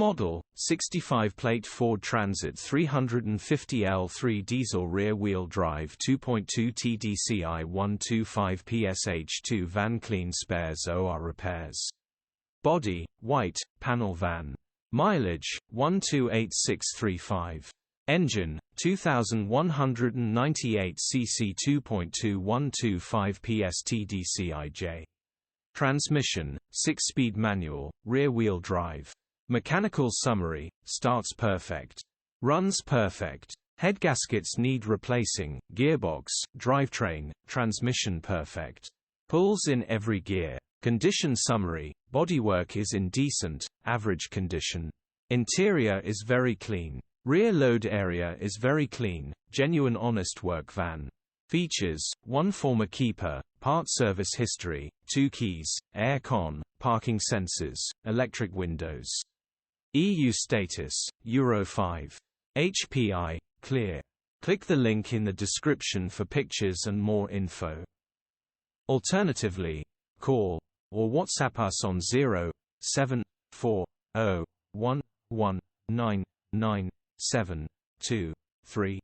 Model, 65-plate Ford Transit 350L3 diesel rear-wheel drive 2.2 TDCi 125ps H2 van clean spares OR repairs. Body, white, panel van. Mileage, 128635. Engine, 2198 cc 2.2 125ps TDCI-J. Transmission, 6-speed manual, rear-wheel drive. Mechanical summary: starts perfect. Runs perfect. Headgaskets need replacing. Gearbox, drivetrain, transmission perfect. Pulls in every gear. Condition summary: bodywork is in decent, average condition. Interior is very clean. Rear load area is very clean, genuine honest work van. Features: 1 former keeper, part service history, 2 keys, air con, parking sensors, electric windows. EU status, Euro 5. HPI, clear. Click the link in the description for pictures and more info. Alternatively, call or WhatsApp us on 07401199723.